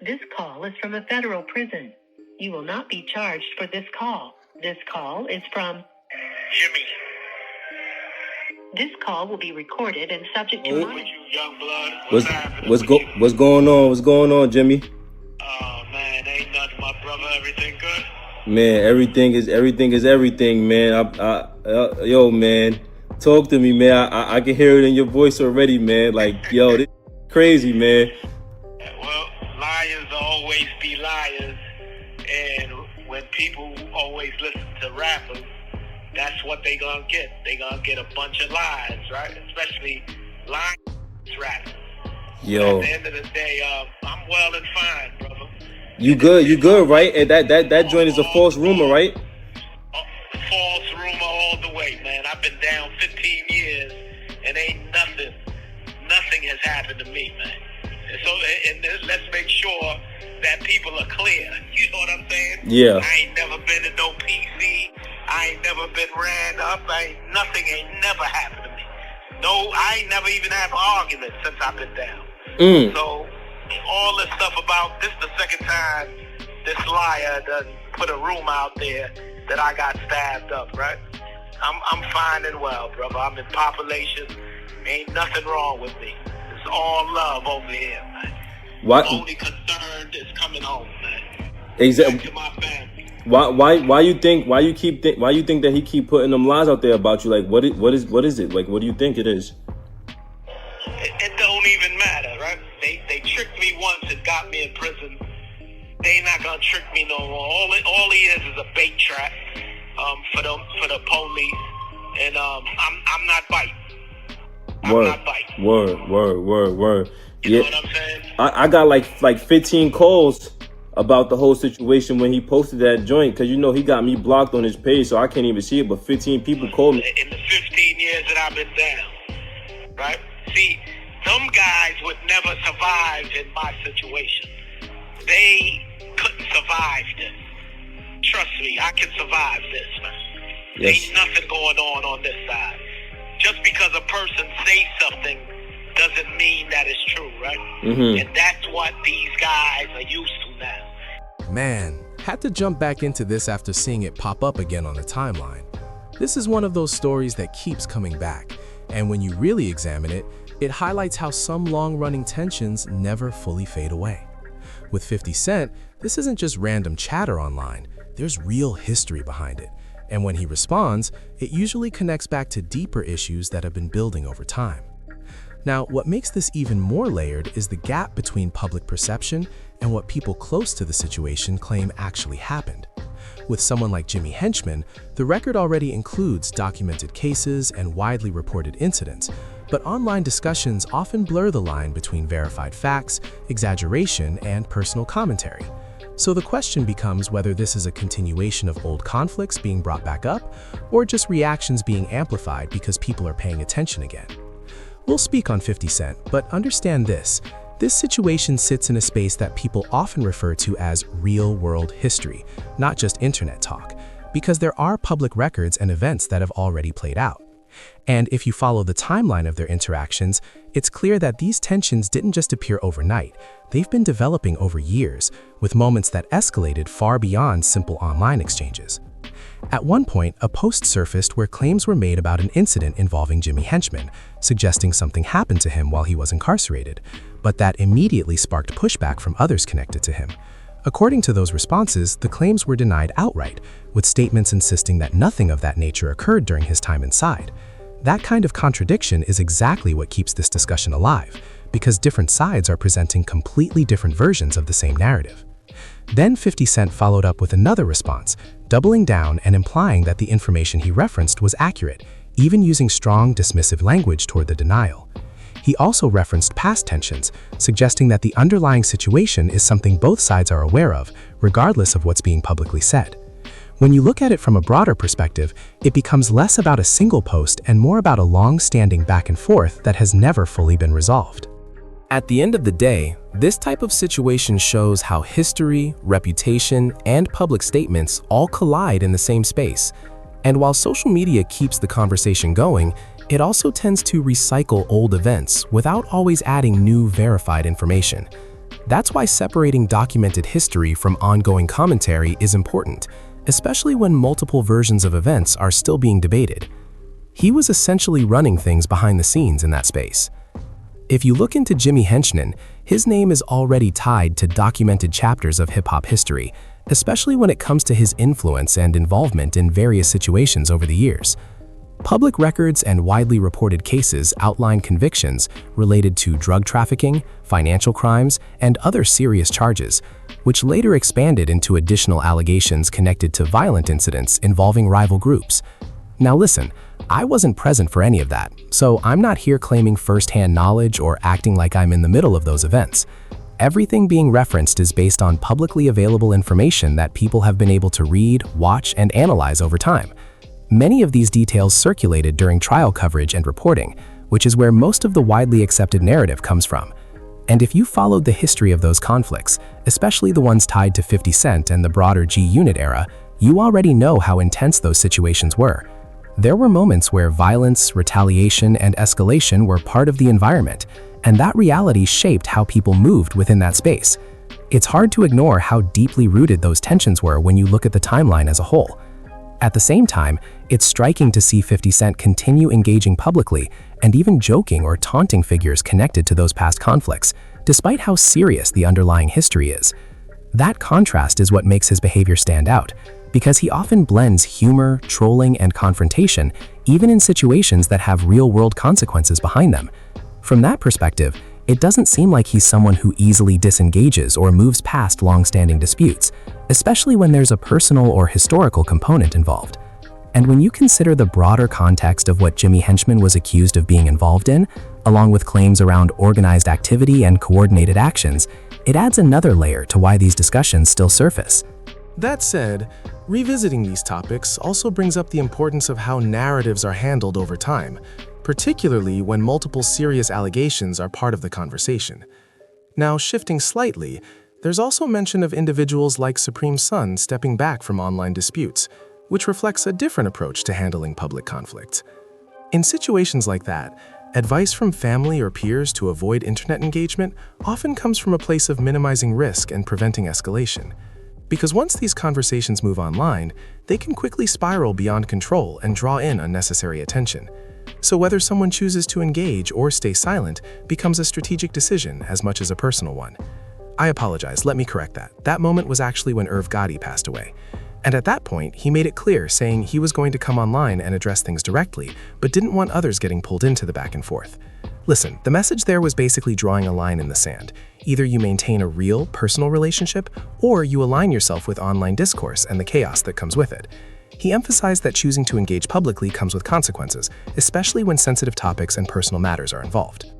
This call is from a federal prison. You will not be charged for this call. This call is from Jimmy. This call will be recorded and subject to monitoring. You young blood. What's going on? What's going on, Jimmy? Oh man, ain't nothing, my brother. Everything good? Man, everything is everything, man. Yo, man, talk to me, man. I can hear it in your voice already, man. Like, yo, this is crazy, man. Well, liars always be liars, and when people always listen to rappers, that's what they gonna get. They gonna get a bunch of lies, right? Especially lying rappers. Yo. At the end of the day, I'm well and fine, brother. You good, right? And that joint is a false rumor, right? False rumor all the way, man. I've been down 15 years, and ain't nothing has happened to me, man. And so, let's make sure that people are clear. You know what I'm saying? Yeah. I ain't never been in no PC. I ain't never been ran up. Nothing ain't never happened to me. No, I ain't never even had an argument since I've been down. So, all this stuff about this the second time this liar done put a rumor out there that I got stabbed up, right? I'm fine and well, brother. I'm in population. Ain't nothing wrong with me. It's all love over here, man. What? Only concern is coming home, man. Exactly. Back to my family. Why you think that he keep putting them lies out there about you? Like, what is it? Like, what do you think it is? It don't even matter, right? They tricked me once and got me in prison. They not gonna trick me no more. All he is a bait trap for the police, and I'm not biting. I'm not biting. Word. You know what I'm saying? I got like 15 calls about the whole situation when he posted that joint, because he got me blocked on his page, so I can't even see it, but 15 people called me. In the 15 years that I've been down, right? See, them guys would never survive in my situation. They couldn't survive this. Trust me, I can survive this, man. Yes. Ain't nothing going on this side. Just because a person says something doesn't mean that it's true, right? Mm-hmm. And that's what these guys are used to now. Man, had to jump back into this after seeing it pop up again on the timeline. This is one of those stories that keeps coming back, and when you really examine it, it highlights how some long-running tensions never fully fade away. With 50 Cent, this isn't just random chatter online, there's real history behind it. And when he responds, it usually connects back to deeper issues that have been building over time. Now, what makes this even more layered is the gap between public perception and what people close to the situation claim actually happened. With someone like Jimmy Henchman, the record already includes documented cases and widely reported incidents, but online discussions often blur the line between verified facts, exaggeration, and personal commentary. So the question becomes whether this is a continuation of old conflicts being brought back up, or just reactions being amplified because people are paying attention again. We'll speak on 50 Cent, but understand this situation sits in a space that people often refer to as real-world history, not just internet talk, because there are public records and events that have already played out. And if you follow the timeline of their interactions, it's clear that these tensions didn't just appear overnight. They've been developing over years, with moments that escalated far beyond simple online exchanges. At one point, a post surfaced where claims were made about an incident involving Jimmy Henchman, suggesting something happened to him while he was incarcerated, but that immediately sparked pushback from others connected to him. According to those responses, the claims were denied outright, with statements insisting that nothing of that nature occurred during his time inside. That kind of contradiction is exactly what keeps this discussion alive, because different sides are presenting completely different versions of the same narrative. Then 50 Cent followed up with another response, doubling down and implying that the information he referenced was accurate, even using strong, dismissive language toward the denial. He also referenced past tensions, suggesting that the underlying situation is something both sides are aware of, regardless of what's being publicly said. When you look at it from a broader perspective, it becomes less about a single post and more about a long-standing back and forth that has never fully been resolved. At the end of the day, this type of situation shows how history, reputation, and public statements all collide in the same space. And while social media keeps the conversation going, it also tends to recycle old events without always adding new verified information. That's why separating documented history from ongoing commentary is important, especially when multiple versions of events are still being debated. He was essentially running things behind the scenes in that space. If you look into Jimmy Henchman, his name is already tied to documented chapters of hip-hop history, especially when it comes to his influence and involvement in various situations over the years. Public records and widely reported cases outline convictions related to drug trafficking, financial crimes, and other serious charges, which later expanded into additional allegations connected to violent incidents involving rival groups. Now listen, I wasn't present for any of that, so I'm not here claiming first-hand knowledge or acting like I'm in the middle of those events. Everything being referenced is based on publicly available information that people have been able to read, watch, and analyze over time. Many of these details circulated during trial coverage and reporting, which is where most of the widely accepted narrative comes from. And if you followed the history of those conflicts, especially the ones tied to 50 Cent and the broader G-Unit era, you already know how intense those situations were. There were moments where violence, retaliation, and escalation were part of the environment, and that reality shaped how people moved within that space. It's hard to ignore how deeply rooted those tensions were when you look at the timeline as a whole. At the same time, it's striking to see 50 Cent continue engaging publicly and even joking or taunting figures connected to those past conflicts, despite how serious the underlying history is. That contrast is what makes his behavior stand out, because he often blends humor, trolling, and confrontation, even in situations that have real-world consequences behind them. From that perspective, it doesn't seem like he's someone who easily disengages or moves past long-standing disputes, especially when there's a personal or historical component involved. And when you consider the broader context of what Jimmy Henchman was accused of being involved in, along with claims around organized activity and coordinated actions, it adds another layer to why these discussions still surface. That said, revisiting these topics also brings up the importance of how narratives are handled over time, particularly when multiple serious allegations are part of the conversation. Now, shifting slightly, there's also mention of individuals like Supreme Son stepping back from online disputes, which reflects a different approach to handling public conflicts. In situations like that, advice from family or peers to avoid internet engagement often comes from a place of minimizing risk and preventing escalation. Because once these conversations move online, they can quickly spiral beyond control and draw in unnecessary attention. So whether someone chooses to engage or stay silent becomes a strategic decision as much as a personal one. I apologize, let me correct that. That moment was actually when Irv Gotti passed away. And at that point, he made it clear, saying he was going to come online and address things directly, but didn't want others getting pulled into the back and forth. Listen, the message there was basically drawing a line in the sand. Either you maintain a real, personal relationship, or you align yourself with online discourse and the chaos that comes with it. He emphasized that choosing to engage publicly comes with consequences, especially when sensitive topics and personal matters are involved.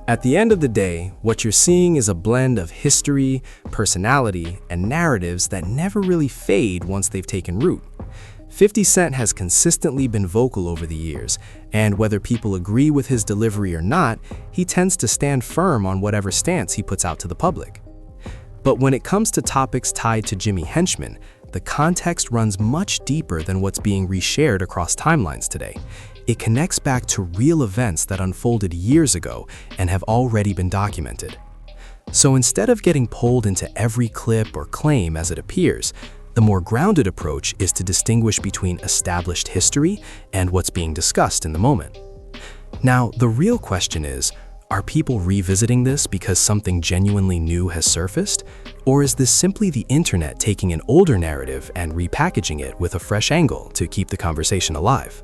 At the end of the day, what you're seeing is a blend of history, personality, and narratives that never really fade once they've taken root. 50 Cent has consistently been vocal over the years, and whether people agree with his delivery or not, he tends to stand firm on whatever stance he puts out to the public. But when it comes to topics tied to Jimmy Henchman, the context runs much deeper than what's being reshared across timelines today. It connects back to real events that unfolded years ago and have already been documented. So instead of getting pulled into every clip or claim as it appears, the more grounded approach is to distinguish between established history and what's being discussed in the moment. Now, the real question is, are people revisiting this because something genuinely new has surfaced? Or is this simply the internet taking an older narrative and repackaging it with a fresh angle to keep the conversation alive?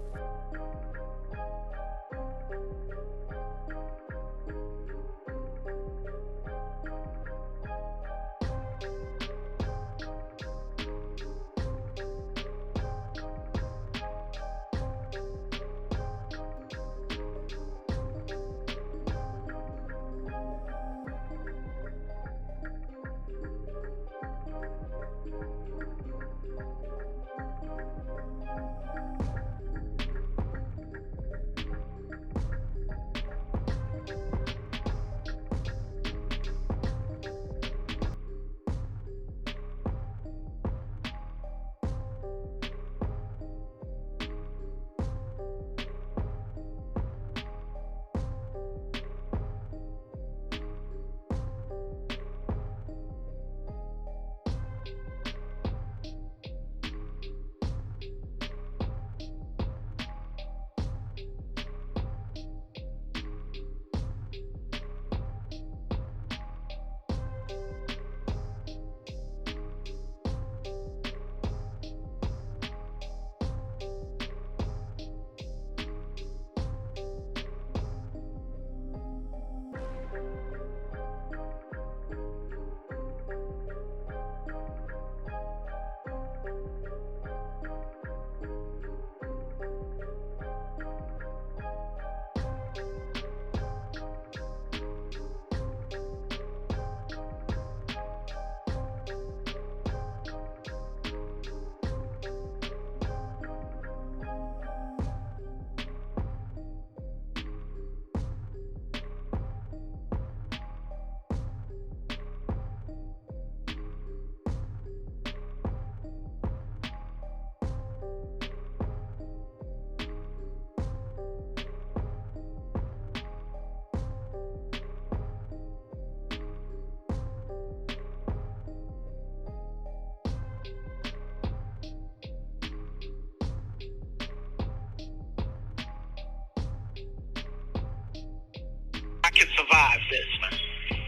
I can survive this, man.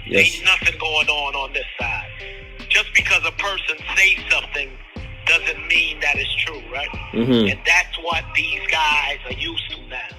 Yes. Ain't nothing going on this side. Just because a person says something doesn't mean that it's true, right? Mm-hmm. And that's what these guys are used to now.